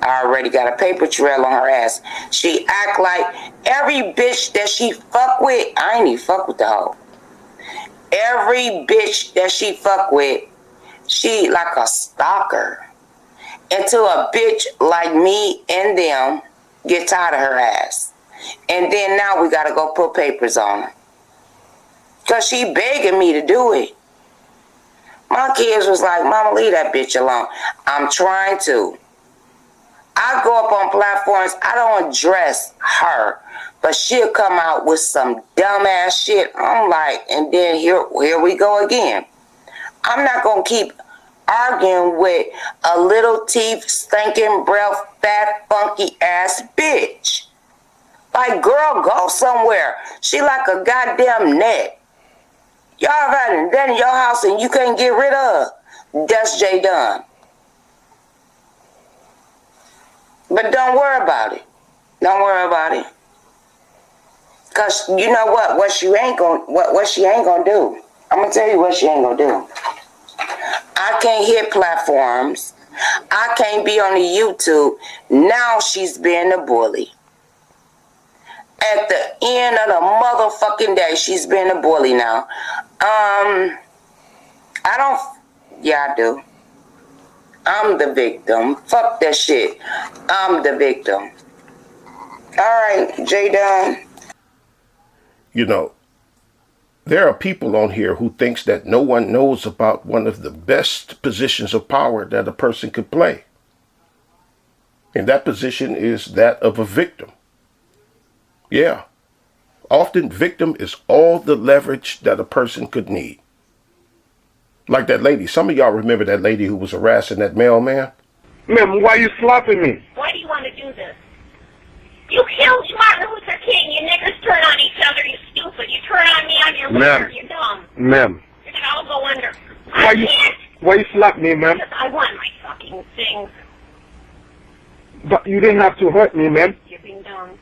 I already got a paper trail on her ass. She act like every bitch that she fuck with, I ain't even fuck with the hoe. Every bitch that she fuck with, she like a stalker. Until a bitch like me and them get tired of her ass. And then now we gotta go put papers on her. Cause she begging me to do it. My kids was like, Mama, leave that bitch alone. I'm trying to. I go up on platforms, I don't address her, but she'll come out with some dumbass shit. I'm like, and then here we go again. I'm not gonna keep arguing with a little teeth, stinking breath, fat, funky ass bitch. Like, girl, go somewhere. She like a goddamn net. Y'all had that in your house and you can't get rid of. That's J Dunn. But don't worry about it. Don't worry about it. Cause you know what she ain't gonna do. I'm gonna tell you what she ain't gonna do. I can't hit platforms. I can't be on the YouTube. Now she's being a bully. At the end of the motherfucking day, she's being a bully now. I do. I'm the victim. Fuck that shit. I'm the victim. Alright, J Dunn. You know, there are people on here who thinks that no one knows about one of the best positions of power that a person could play. And that position is that of a victim. Yeah. Often victim is all the leverage that a person could need. Like that lady. Some of y'all remember that lady who was harassing that mailman? Ma'am, why are you slapping me? Why do you want to do this? You killed Martin Luther King. You niggers turn on each other, you stupid. You turn on me, I'm your leader. You're dumb. Ma'am. You're going to all go under. Why you slap me, ma'am? Because I want my fucking things. But you didn't have to hurt me, ma'am. You're being dumb.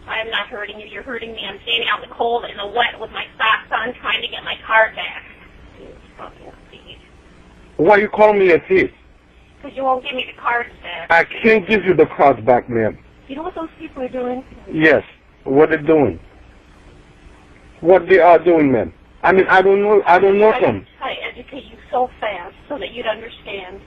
I am not hurting you. You're hurting me. I'm standing out in the cold and the wet with my socks on trying to get my card back. You fucking thief. Why you calling me a thief? Because you won't give me the cards back. I can't give you the cards back, ma'am. You know what those people are doing? Yes. What they're doing. What they are doing, ma'am. I mean, I don't know them. I educate you so fast so that you'd understand.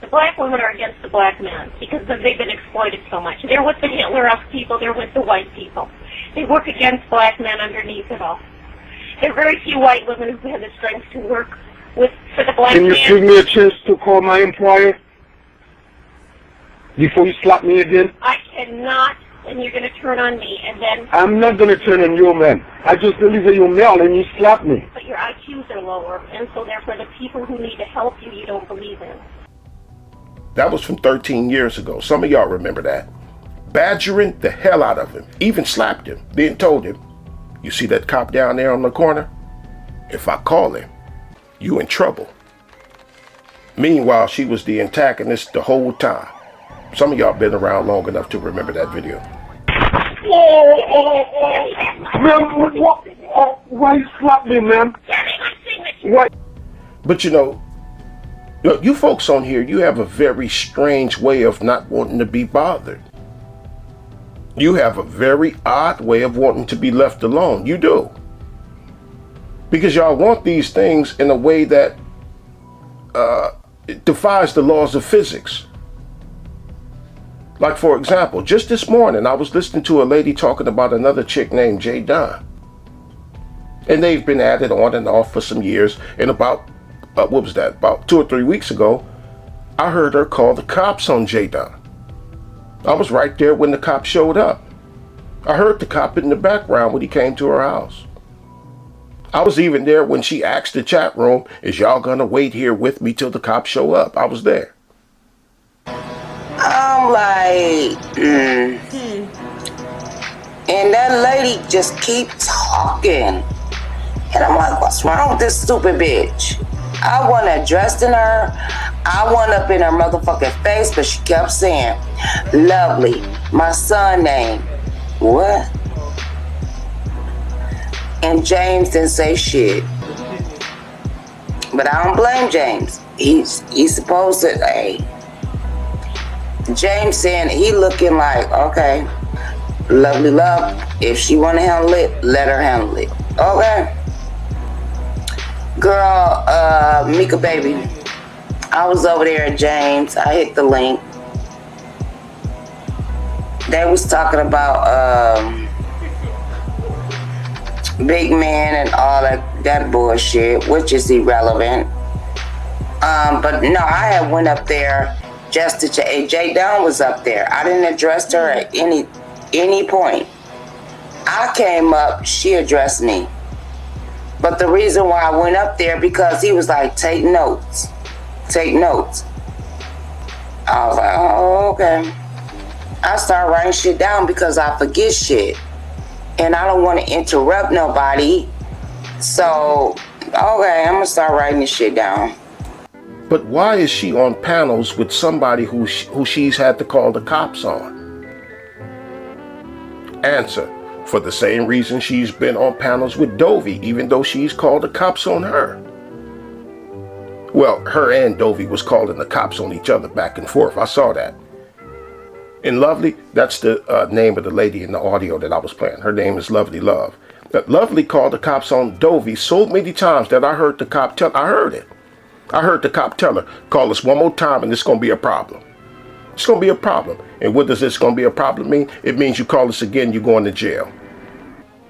The black women are against the black men because they've been exploited so much. They're with the Hitler-esque people. They're with the white people. They work against black men underneath it all. There are very few white women who have the strength to work for the black man. Can you give me a chance to call my employer before you slap me again? I cannot, and you're going to turn on me, and then... I'm not going to turn on you, man. I just deliver your mail and you slap me. But your IQs are lower, and so therefore the people who need to help you, you don't believe in. That was from 13 years ago. Some of y'all remember that. Badgering the hell out of him. Even slapped him. Then told him, you see that cop down there on the corner? If I call him, you in trouble. Meanwhile, she was the antagonist the whole time. Some of y'all been around long enough to remember that video. Ma'am, why you slap me, ma'am? Why? But you know, look, you folks on here, you have a very strange way of not wanting to be bothered. You have a very odd way of wanting to be left alone. You do. Because y'all want these things in a way that it defies the laws of physics. Like, for example, just this morning, I was listening to a lady talking about another chick named J Dunn. And they've been at it on and off for some years. And about, about 2 or 3 weeks ago, I heard her call the cops on J Dunn. I was right there when the cop showed up. I heard the cop in the background when he came to her house. I was even there when she asked the chat room, is y'all gonna wait here with me till the cops show up? I was there. I'm like, And that lady just keep talking. And I'm like, what's wrong with this stupid bitch? I want addressed in her. I went up in her motherfucking face, but she kept saying, lovely, my son name. What? And James didn't say shit. But I don't blame James. He's supposed to, hey. James saying he looking like, okay, lovely love. If she want to handle it, let her handle it. Okay. Girl, Mika baby, I was over there at James. I hit the link. They was talking about big man and all that bullshit, which is irrelevant. But no, I had went up there just to Jay Dunn was up there. I didn't address her at any point. I came up, she addressed me. But the reason why I went up there, because he was like, take notes. Take notes. I was like, oh, okay. I start writing shit down because I forget shit. And I don't want to interrupt nobody. So, okay, I'm going to start writing this shit down. But why is she on panels with somebody who she's had to call the cops on? Answer. For the same reason she's been on panels with Dovey, even though she's called the cops on her. Well, her and Dovey was calling the cops on each other back and forth. I saw that. And Lovely, that's the name of the lady in the audio that I was playing. Her name is Lovely Love. That Lovely called the cops on Dovey so many times that I heard the cop tell, I heard it. I heard the cop tell her, call us one more time and it's going to be a problem. It's going to be a problem. And what does this going to be a problem mean? It means you call us again, you're going to jail.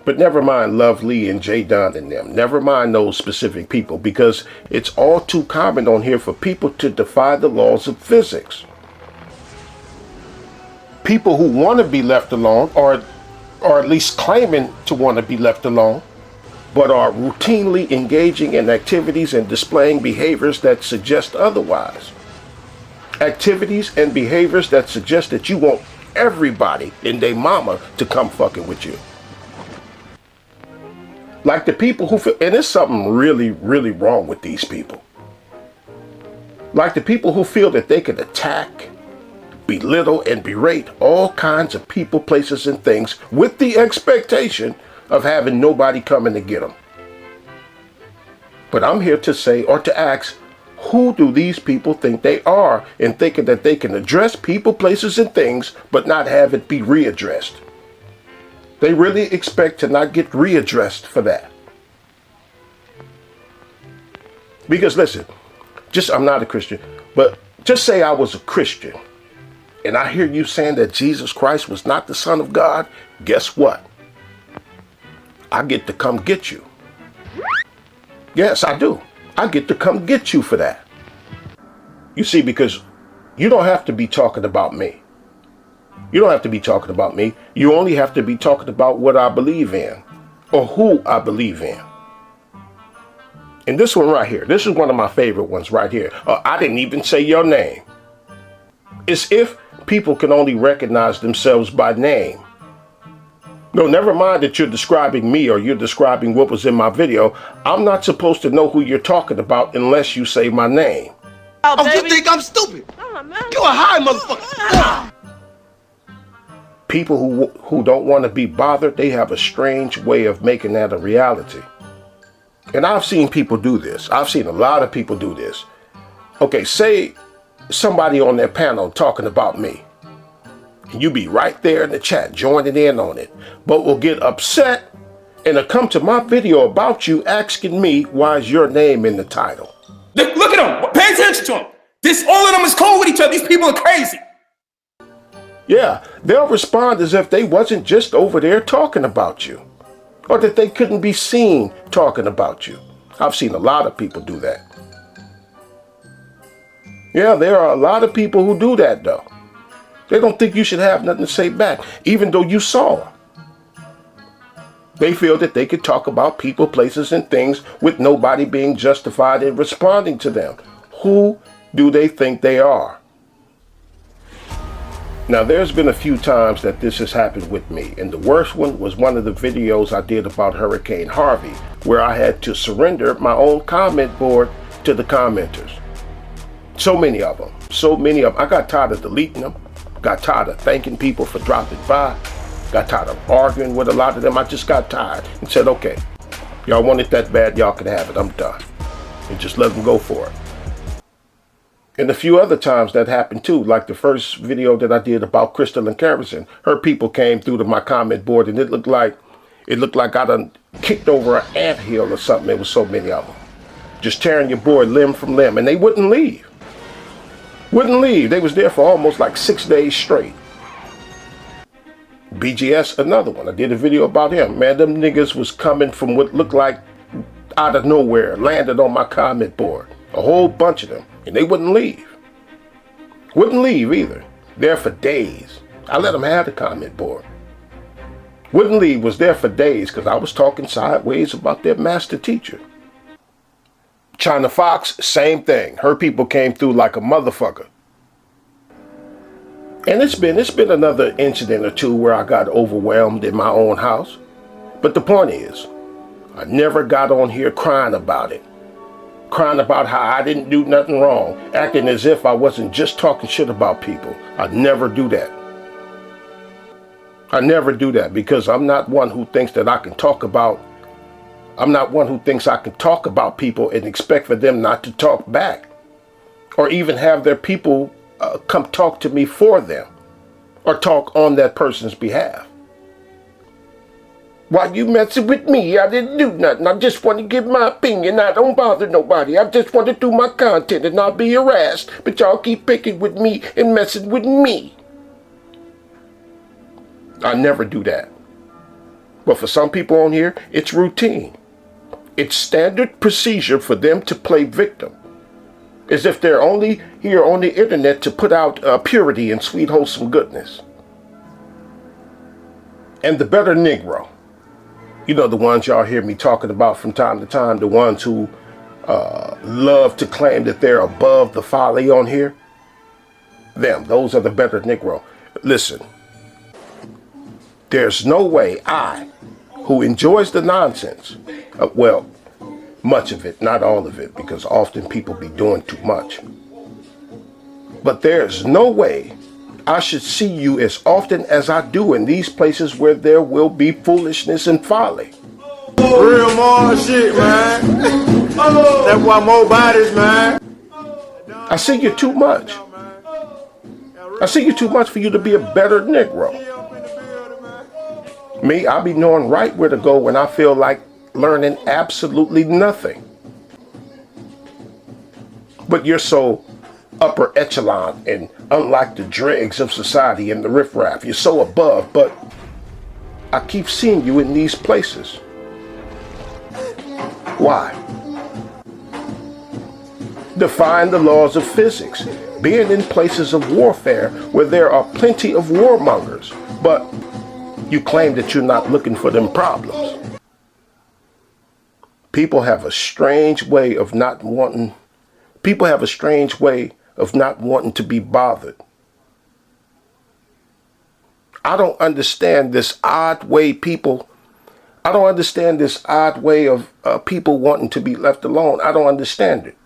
But never mind Lovely and Jay Dunn and them. Never mind those specific people, because it's all too common on here for people to defy the laws of physics. People who want to be left alone, or at least claiming to want to be left alone, but are routinely engaging in activities and displaying behaviors that suggest otherwise. Activities and behaviors that suggest that you want everybody and their mama to come fucking with you. Like the people who feel, and there's something really, really wrong with these people. Like the people who feel that they can attack, belittle, and berate all kinds of people, places, and things with the expectation of having nobody coming to get them. But I'm here to say, or to ask, who do these people think they are in thinking that they can address people, places, and things, but not have it be readdressed? They really expect to not get readdressed for that. Because listen, I'm not a Christian, but just say I was a Christian and I hear you saying that Jesus Christ was not the Son of God. Guess what? I get to come get you. Yes, I do. I get to come get you for that. You see, because you don't have to be talking about me. You don't have to be talking about me. You only have to be talking about what I believe in, or who I believe in. And this one right here, this is one of my favorite ones right here. I didn't even say your name. It's if people can only recognize themselves by name. No, never mind that you're describing me or you're describing what was in my video. I'm not supposed to know who you're talking about unless you say my name. Oh, you think I'm stupid? You a high motherfucker. People who don't want to be bothered, they have a strange way of making that a reality. And I've seen people do this. I've seen a lot of people do this. Okay, say somebody on their panel talking about me. And you be right there in the chat joining in on it. But will get upset and they'll come to my video about you asking me why is your name in the title. Look at them. Pay attention to them. All of them is cool with each other. These people are crazy. Yeah, they'll respond as if they wasn't just over there talking about you, or that they couldn't be seen talking about you. I've seen a lot of people do that. Yeah, there are a lot of people who do that though. They don't think you should have nothing to say back, even though you saw them. They feel that they could talk about people, places, and things with nobody being justified in responding to them. Who do they think they are? Now, there's been a few times that this has happened with me, and the worst one was one of the videos I did about Hurricane Harvey, where I had to surrender my own comment board to the commenters. So many of them. I got tired of deleting them, got tired of thanking people for dropping by, got tired of arguing with a lot of them. I just got tired and said, okay, y'all want it that bad, y'all can have it, I'm done. And just let them go for it. And a few other times that happened too, like the first video that I did about Crystal and Kerrison. Her people came through to my comment board, and it looked like I done kicked over an anthill or something. There was so many of them, just tearing your boy limb from limb, and they wouldn't leave. Wouldn't leave. They was there for almost like 6 days straight. BGS, another one. I did a video about him. Man, them niggas was coming from what looked like out of nowhere, landed on my comment board. A whole bunch of them. And they wouldn't leave. Wouldn't leave either. There for days. I let them have the comment board. Wouldn't leave, was there for days because I was talking sideways about their master teacher. China Fox, same thing. Her people came through like a motherfucker. And it's been another incident or two where I got overwhelmed in my own house. But the point is, I never got on here crying about it. Crying about how I didn't do nothing wrong, acting as if I wasn't just talking shit about people. I never do that. I never do that because I'm not one who thinks that I can talk about, I'm not one who thinks I can talk about people and expect for them not to talk back. Or even have their people come talk to me for them. Or talk on that person's behalf. Why you messing with me? I didn't do nothing. I just want to give my opinion. I don't bother nobody. I just want to do my content and not be harassed. But y'all keep picking with me and messing with me. I never do that. But for some people on here, it's routine. It's standard procedure for them to play victim. As if they're only here on the internet to put out purity and sweet wholesome goodness. And the better Negro. You know, the ones y'all hear me talking about from time to time, the ones who love to claim that they're above the folly on here. Those are the better Negro. Listen, there's no way I, who enjoys the nonsense, well, much of it, not all of it, because often people be doing too much. But there's no way I should see you as often as I do in these places where there will be foolishness and folly. Real more shit, man. That's why more bodies, man. I see you too much. I see you too much for you to be a better Negro. Me, I be knowing right where to go when I feel like learning absolutely nothing. But you're so upper echelon and unlike the dregs of society and the riffraff. You're so above, but I keep seeing you in these places. Why? Defying the laws of physics, being in places of warfare where there are plenty of warmongers, but you claim that you're not looking for them problems. People have a strange way of not wanting to be bothered. I don't understand this odd way of people wanting to be left alone. I don't understand it.